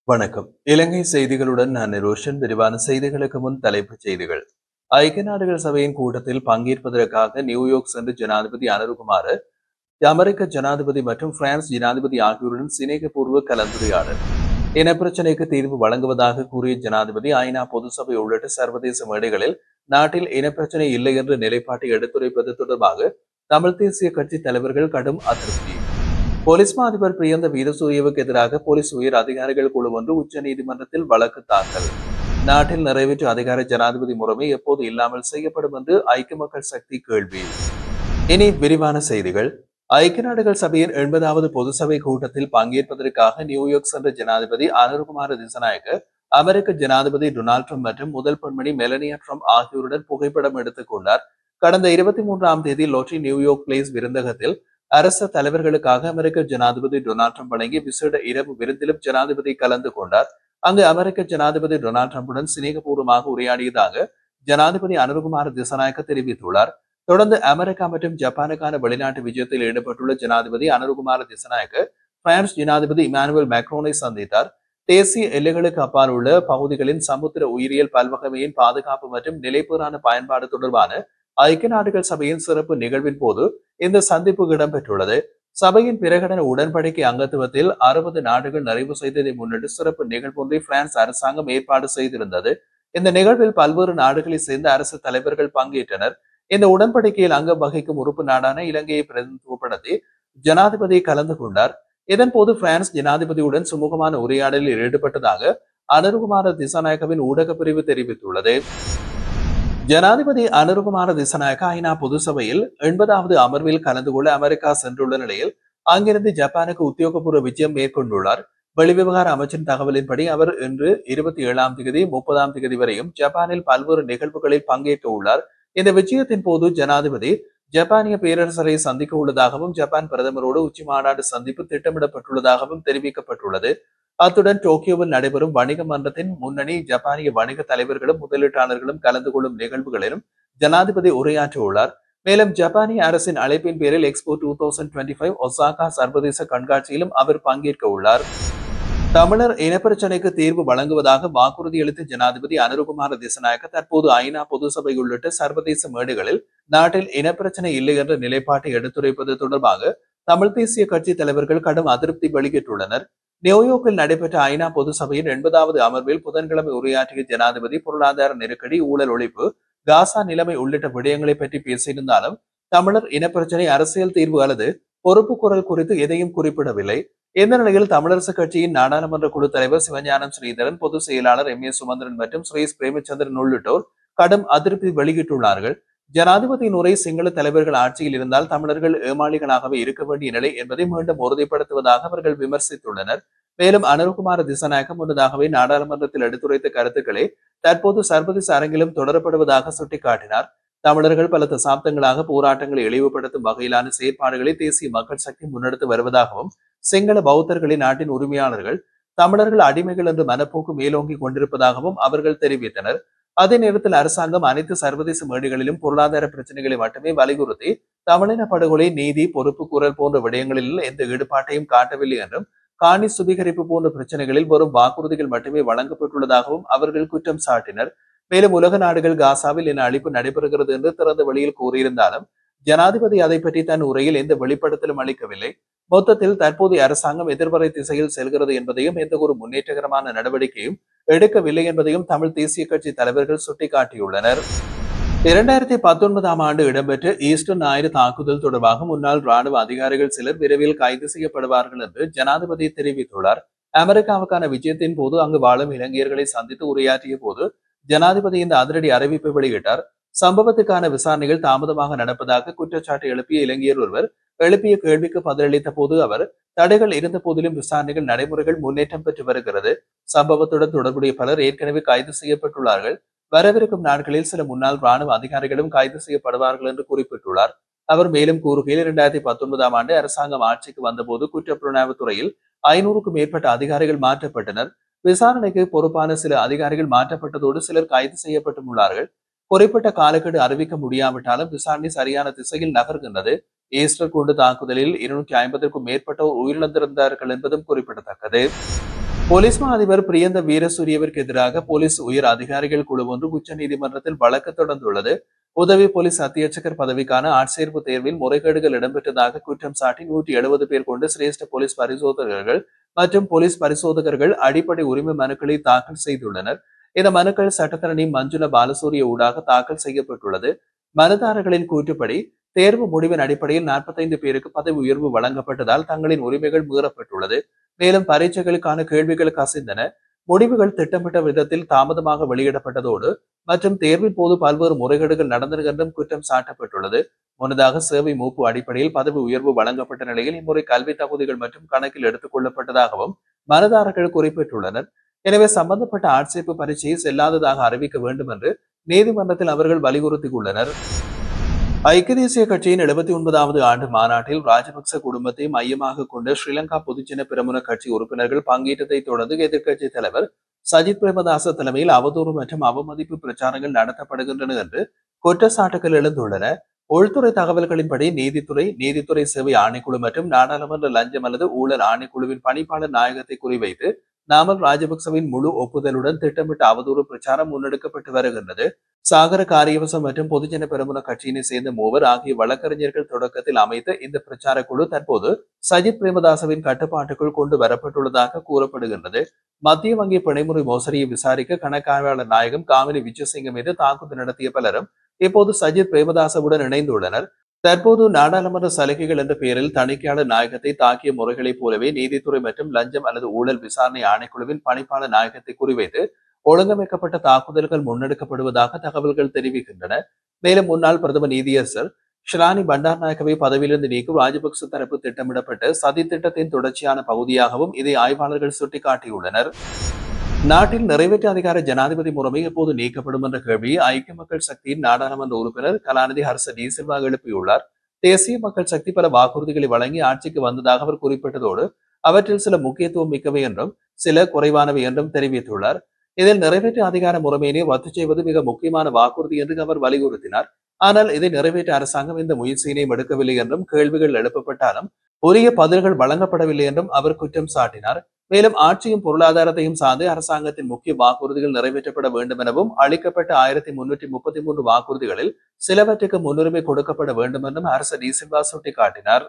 வணக்கம். இலங்கை செய்திகளுடன் நான் ரோஷன். விரிவான செய்திகளுக்கு முன் தலைப்புச் செய்திகள். ஐக்கிய நாடுகள் சபையின் கூட்டத்தில் பங்கேற்பதற்காக நியூயார்க் சென்ற ஜனாதிபதி அனுருகுமார, அமெரிக்க ஜனாதிபதி மற்றும் பிரான்ஸ் ஜனாதிபதி ஆகியோருடன் சிநேகபூர்வ கலந்துரையாடல். இனப்பிரச்சினைக்கு தீர்வு வழங்குவதாக கூறிய ஜனாதிபதி ஐநா பொதுசபை உள்ளிட்ட சர்வதேச மேடைகளில் நாட்டில் இனப்பிரச்சினை இல்லை என்ற நிலைப்பாட்டை எடுத்துரைப்பது தொடர்பாக தமிழ் தேசிய கட்சி தலைவர்கள் கடும் அதிருப்தி. போலீஸ் மா அதிபர் பிரியந்த வீரசூரியவுக்கு எதிராக போலீஸ் உயர் அதிகாரிகள் குழு ஒன்று உச்ச நீதிமன்றத்தில் வழக்கு தாக்கல். நாட்டில் நிறைவேற்று அதிகார ஜனாதிபதி முறைமை எப்போது இல்லாமல் செய்யப்படும் என்று ஐக்கிய மக்கள் சக்தி கேள்வி. இனி விரிவான செய்திகள். ஐக்கிய நாடுகள் சபையின் 80வது பொதுசபை கூட்டத்தில் பங்கேற்பதற்காக நியூயார்க் சென்ற ஜனாதிபதி அனுருகுமார திசாநாயக்க, அமெரிக்க ஜனாதிபதி டொனால்ட் ட்ரம்ப் மற்றும் முதல் பெண்மணி மெலனியா ட்ரம்ப் ஆகியோருடன் புகைப்படம் எடுத்துக் கொண்டார். கடந்த 23ஆம் தேதி லோட்ரி நியூயார்க் பிளேஸ் விருந்தகத்தில் அரசு தலைவர்களுக்காக அமெரிக்க ஜனாதிபதி டொனால்ட் ட்ரம்ப் வழங்கிய விசேட இரவு விருந்திலும் ஜனாதிபதி கலந்து கொண்டார். அங்கு அமெரிக்க ஜனாதிபதி டொனால்ட் ட்ரம்புடன் சிநேகபூர்வமாக உரையாடியதாக ஜனாதிபதி அனுருகுமார திசாநாயக்க தெரிவித்துள்ளார். தொடர்ந்து அமெரிக்கா மற்றும் ஜப்பானுக்கான வெளிநாட்டு விஜயத்தில் ஈடுபட்டுள்ள ஜனாதிபதி அனுருகுமார திசாநாயக்க பிரான்ஸ் ஜனாதிபதி இமானுவேல் மேக்ரோனை சந்தித்தார். தேசிய எல்லைகளுக்கு அப்பால் உள்ள பகுதிகளின் சமுத்திர உயிரியல் பல்வகைமையின் பாதுகாப்பு மற்றும் நிலைப்பேறான பயன்பாடு தொடர்பான ஐக்கிய நாடுகள் சபையின் சிறப்பு நிகழ்வின் போது இந்த சந்திப்பு இடம்பெற்றுள்ளது. சபையின் பிரகடன உடன்படிக்கை அங்கத்துவத்தில் 60 நாடுகள் நிறைவு செய்ததை முன்னிட்டு சிறப்பு நிகழ்வொன்றை பிரான்ஸ் அரசாங்கம் ஏற்பாடு செய்திருந்தது. இந்த நிகழ்வில் பல்வேறு நாடுகளை சேர்ந்த அரசு தலைவர்கள் பங்கேற்றனர். இந்த உடன்படிக்கையில் அங்கம் வகிக்கும் உறுப்பு நாடான இலங்கையை பிரதிநிதித்துவப்படுத்தி ஜனாதிபதி கலந்து கொண்டார். இதன்போது பிரான்ஸ் ஜனாதிபதியுடன் சுமூகமான உரையாடலில் ஈடுபட்டதாக அனுருகுமார திசாநாயக்கவின் ஊடக பிரிவு தெரிவித்துள்ளது. ஜனாதிபதி அனுருகுமார திசாநாயக்க ஐநா பொதுசபையில் 80வது அமர்வில் கலந்து கொள்ள அமெரிக்கா சென்றுள்ள நிலையில் அங்கிருந்து ஜப்பானுக்கு உத்தியோகபூர்வ விஜயம் மேற்கொண்டுள்ளார். வெளிவிவகார அமைச்சின் தகவலின்படி அவர் இன்று 27ஆம் தேதி 30ஆம் தேதி வரையும் ஜப்பானில் பல்வேறு நிகழ்வுகளில் பங்கேற்க உள்ளார். இந்த விஜயத்தின் போது ஜனாதிபதி ஜப்பானிய பேரரசரை சந்திக்க உள்ளதாகவும் ஜப்பான் பிரதமரோடு உச்சி மாநாடு சந்திப்பு திட்டமிடப்பட்டுள்ளதாகவும் தெரிவிக்கப்பட்டுள்ளது. அத்துடன் டோக்கியோவில் நடைபெறும் வணிக மன்றத்தின் முன்னணி ஜப்பானிய வணிக தலைவர்களும் முதலீட்டாளர்களும் கலந்து கொள்ளும் நிகழ்வுகளிலும் ஜனாதிபதி உரையாற்ற உள்ளார். மேலும் ஜப்பானிய அரசின் அழைப்பின் பேரில் எக்ஸ்போ 2025 ஒசாகா சர்வதேச கண்காட்சியிலும் அவர் பங்கேற்க உள்ளார். தமிழர் இனப்பிரச்சினைக்கு தீர்வு வழங்குவதாக வாக்குறுதி அளித்த ஜனாதிபதி அனுருகுமார திசாநாயக்க தற்போது ஐநா பொதுசபை உள்ளிட்ட சர்வதேச மேடைகளில் நாட்டில் இனப்பிரச்சினை இல்லை என்ற நிலைப்பாட்டை எடுத்துரைப்பது தொடர்பாக தமிழ் தேசிய கட்சி தலைவர்கள் கடும் அதிருப்தி வெளியிட்டுள்ளனர். நியூயார்க்கில் நடைபெற்ற ஐநா பொதுசபையின் 80வது அமர்வில் புதன்கிழமை உரையாற்றிய ஜனாதிபதி பொருளாதார நெருக்கடி, ஊழல் ஒழிப்பு, காசா நிலைமை உள்ளிட்ட விடயங்களை பற்றி பேசியிருந்தாலும் தமிழர் இனப்பிரச்சினை, அரசியல் தீர்வு அல்லது பொறுப்பு குரல் குறித்து எதையும் குறிப்பிடவில்லை. இந்த நிலையில் தமிழரசு கட்சியின் நாடாளுமன்ற குழு தலைவர் சிவஞானம் ஸ்ரீதரன், பொதுச் செயலாளர் எம் ஏ சுமந்திரன் மற்றும் சுரேஷ் பிரேமச்சந்திரன் உள்ளிட்டோர் கடும் அதிருப்தி வெளியிட்டுள்ளார்கள். ஜனாதிபதியின் உரை சிங்கள தலைவர்கள் ஆட்சியில் இருந்தால் தமிழர்கள் ஏமாளிகளாகவே இருக்க வேண்டிய நிலை என்பதை மீண்டும் உறுதிப்படுத்துவதாக அவர்கள் விமர்சித்துள்ளனர். மேலும் அனுருகுமார திசாநாயக்க முன்னதாகவே நாடாளுமன்றத்தில் எடுத்துரைத்த கருத்துக்களே தற்போது சர்வதேச அரங்கிலும் தொடரப்படுவதாக சுட்டிக்காட்டினார். தமிழர்கள் பல தசாப்தங்களாக போராட்டங்களை இழிவுபடுத்தும் வகையிலான செயற்பாடுகளை தேசிய மக்கள் சக்தி முன்னெடுத்து வருவதாகவும் சிங்கள பௌத்தர்களின் நாட்டின் உரிமையாளர்கள் தமிழர்கள் அடிமைகள் என்று மனப்போக்கு மேலோங்கி கொண்டிருப்பதாகவும் அவர்கள் தெரிவித்தனர். அதே நேரத்தில் அரசாங்கம் அனைத்து சர்வதேச மேடைகளிலும் பொருளாதார பிரச்சனைகளை மட்டுமே வலியுறுத்தி தமிழின படுகொலை, நீதி, பொறுப்பு குரல் போன்ற விடயங்களில் எந்த ஈடுபாட்டையும் காட்டவில்லை என்றும் காணி சுவீகரிப்பு போன்ற பிரச்சனைகளில் வரும் வாக்குறுதிகள் மட்டுமே வழங்கப்பட்டுள்ளதாகவும் அவர்கள் குற்றம் சாட்டினர். மேலும் உலக நாடுகள் காசாவில் என அழிப்பு நடைபெறுகிறது என்று திறந்த வெளியில் கூறியிருந்தாலும் ஜனாதிபதி அதை பற்றி தன் உரையில் எந்த வெளிப்படுத்தலும் அளிக்கவில்லை. மொத்தத்தில் தற்போதைய அரசாங்கம் எதிர்வரை திசையில் செல்கிறது என்பதையும் எந்த ஒரு முன்னேற்றகரமான நடவடிக்கையும் எடுக்கவில்லை என்பதையும் தமிழ் தேசிய கட்சி தலைவர்கள் சுட்டிக்காட்டியுள்ளனர். 2019ஆம் ஆண்டு இடம்பெற்ற ஈஸ்டர் ஞாயிறு தாக்குதல் தொடர்பாக முன்னாள் ராணுவ அதிகாரிகள் சிலர் விரைவில் கைது செய்யப்படுவார்கள் என்று ஜனாதிபதி தெரிவித்துள்ளார். அமெரிக்காவுக்கான விஜயத்தின் போது அங்கு வாழும் இலங்கையர்களை சந்தித்து உரையாற்றிய போது ஜனாதிபதி இந்த அதிரடி அறிவிப்பை வெளியிட்டார். சம்பவத்துக்கான விசாரணைகள் தாமதமாக நடப்பதாக குற்றச்சாட்டு எழுப்பிய இலங்கையர் ஒருவர் எழுப்பிய கேள்விக்கு பதிலளித்த போது அவர், தடைகள் இருந்த போதிலும் விசாரணைகள் நடைமுறைகள் முன்னேற்றம் பெற்று வருகிறது. சம்பவத்துடன் தொடர்புடைய பலர் ஏற்கனவே கைது செய்யப்பட்டுள்ளார்கள். வரவிருக்கும் நாட்களில் சில முன்னாள் ராணுவ அதிகாரிகளும் கைது செய்யப்படுவார்கள் என்று குறிப்பிட்டுள்ளார். அவர் மேலும் கூறுகையில் 2019ஆம் ஆண்டு அரசாங்கம் ஆட்சிக்கு வந்தபோது குற்றப்புலனாய்வு துறையில் 500க்கும் மேற்பட்ட அதிகாரிகள் மாற்றப்பட்டனர். விசாரணைக்கு பொறுப்பான சில அதிகாரிகள் மாற்றப்பட்டதோடு சிலர் கைது செய்யப்பட்டுள்ளார்கள். குறிப்பிட்ட காலக்கெடு அறிவிக்க முடியாவிட்டாலும் விசாரணை சரியான திசையில் நகர்கின்றது. ஈஸ்டர் குண்டு தாக்குதலில் 250க்கும் மேற்பட்டோர் உயிரிழந்திருந்தார்கள் என்பதும் குறிப்பிடத்தக்கது. போலீஸ் மா அதிபர் பிரியந்த வீரசூரியவிற்கு எதிராக போலீஸ் உயர் அதிகாரிகள் குழு ஒன்று உச்சநீதிமன்றத்தில் வழக்கு தொடர்ந்துள்ளது. உதவி போலீஸ் அத்தியட்சகர் பதவிக்கான ஆட்சேர்ப்பு தேர்வில் முறைகேடுகள் இடம்பெற்றதாக குற்றம் சாட்டி 170 பேர் கொண்டு சிரேஷ்ட போலீஸ் பரிசோதகர்கள் மற்றும் போலீஸ் பரிசோதகர்கள் அடிப்படை உரிமை மனுக்களை தாக்கல் செய்துள்ளனர். இந்த மனுக்கள் சட்டத்தரணி மஞ்சுள பாலசூரிய ஊடாக தாக்கல் செய்யப்பட்டுள்ளது. மனுதாரர்களின் கூற்றுப்படி தேர்வு முடிவின் அடிப்படையில் 45 பேருக்கு பதவி உயர்வு வழங்கப்பட்டதால் தங்களின் உரிமைகள் மீறப்பட்டுள்ளது. மேலும் பரீட்சைகளுக்கான கேள்விகள் கசிந்தன, முடிவுகள் திட்டமிட்ட விதத்தில் தாமதமாக வெளியிடப்பட்டதோடு மற்றும் தேர்வின் போது பல்வேறு முறைகேடுகள் நடந்தன என்றும் குற்றம் சாட்டப்பட்டுள்ளது. முன்னதாக சேவை மூப்பு அடிப்படையில் பதவி உயர்வு வழங்கப்பட்ட நிலையில் இம்முறை கல்வி தகுதிகள் மற்றும் கணக்கில் எடுத்துக் கொள்ளப்பட்டதாகவும் மனுதாரர்கள் குறிப்பிட்டுள்ளனர். எனவே சம்பந்தப்பட்ட ஆட்சேர்ப்பு பரீட்சையை செல்லாததாக அறிவிக்க வேண்டும் என்று நீதிமன்றத்தில் அவர்கள் வலியுறுத்தியுள்ளனர். ஐக்கிய தேசிய கட்சியின் 79வது ஆண்டு மாநாட்டில் ராஜபக்ச குடும்பத்தை மையமாக கொண்ட ஸ்ரீலங்கா பொதுஜன பெரமுன கட்சி உறுப்பினர்கள் பங்கேற்றதை தொடர்ந்து எதிர்க்கட்சி தலைவர் சஜித் பிரேமதாச தலைமையில் அவதூறு மற்றும் அவமதிப்பு பிரச்சாரங்கள் நடத்தப்படுகின்றன என்று குற்றச்சாட்டுகள் எழுந்துள்ளன. உள்துறை தகவல்களின்படி நீதித்துறை சேவை ஆணைக்குழு மற்றும் நாடாளுமன்ற லஞ்சம் அல்லது ஊழல் ஆணைக்குழுவின் பணிப்பாளர் நாயகத்தை குறிவைத்து நாமல் ராஜபக்சவின் முழு ஒப்புதலுடன் திட்டமிட்ட அவதூறு பிரச்சாரம் முன்னெடுக்கப்பட்டு வருகின்றது. சாகர காரியவசம் மற்றும் பொதுஜன பெரமுன கட்சியினை சேர்ந்த மூவர் ஆகிய வழக்கறிஞர்கள் தொடக்கத்தில் அமைத்த இந்த பிரச்சார குழு தற்போது சஜித் பிரேமதாசவின் கட்டுப்பாட்டுக்குள் கொண்டு வரப்பட்டுள்ளதாக கூறப்படுகின்றது. மத்திய வங்கி பிணைமுறை மோசடியை விசாரிக்க கணக்காய்வாளர் நாயகம் காமினி விஜயசிங்க மீது தாக்குதல் நடத்திய பலரும் இப்போது சஜித் பிரேமதாசவுடன் இணைந்துள்ளனர். தற்போது நாடாளுமன்ற சலுகைகள் என்ற பெயரில் தணிக்கையாளர் நாயகத்தை தாக்கிய முறைகளைப் போலவே நீதித்துறை மற்றும் லஞ்சம் அல்லது ஊழல் விசாரணை ஆணைக்குழுவின் பணிப்பாளர் நாயகத்தை குறிவைத்து ஒழுங்கமைக்கப்பட்ட தாக்குதல்கள் முன்னெடுக்கப்படுவதாக தகவல்கள் தெரிவிக்கின்றன. மேலும் முன்னாள் பிரதம நீதியரசர் ஷிலானி பண்டார்நாயக்கவை பதவியிலிருந்து நீக்கும் ராஜபக்ச தரப்பு திட்டமிடப்பட்ட சதி திட்டத்தின் தொடர்ச்சியான பகுதியாகவும் இதை ஆய்வாளர்கள் சுட்டிக்காட்டியுள்ளனர். நாட்டில் நிறைவேற்று அதிகார ஜனாதிபதி முறைமை எப்போது நீக்கப்படும் என்ற கேள்வியை ஐக்கிய மக்கள் சக்தியின் நாடாளுமன்ற உறுப்பினர் கலாநிதி ஹர்ஷ டி சில்வா எழுப்பியுள்ளார். தேசிய மக்கள் சக்தி பல வாக்குறுதிகளை வழங்கி ஆட்சிக்கு வந்ததாக அவர் குறிப்பிட்டதோடு அவற்றில் சில முக்கியத்துவம் மிக்கவை என்றும் சில குறைவானவை என்றும் தெரிவித்துள்ளார். இதில் நிறைவேற்று அதிகார முறைமையினை ரத்து செய்வது மிக முக்கியமான வாக்குறுதி என்று அவர் வலியுறுத்தினார். ஆனால் இதை நிறைவேற்ற அரசாங்கம் இந்த முயற்சியினை எடுக்கவில்லை என்றும் கேள்விகள் எழுப்பப்பட்டாலும் உரிய பதில்கள் வழங்கப்படவில்லை என்றும் அவர் குற்றம் சாட்டினார். மேலும் ஆட்சியும் பொருளாதாரத்தையும் சார்ந்து அரசாங்கத்தின் முக்கிய வாக்குறுதிகள் நிறைவேற்றப்பட வேண்டும் எனவும் அளிக்கப்பட்ட 1333 வாக்குறுதிகளில் சிலவற்றுக்கு முன்னுரிமை கொடுக்கப்பட வேண்டும் என்றும் அரசு டி சில்வா சுட்டிக்காட்டினார்.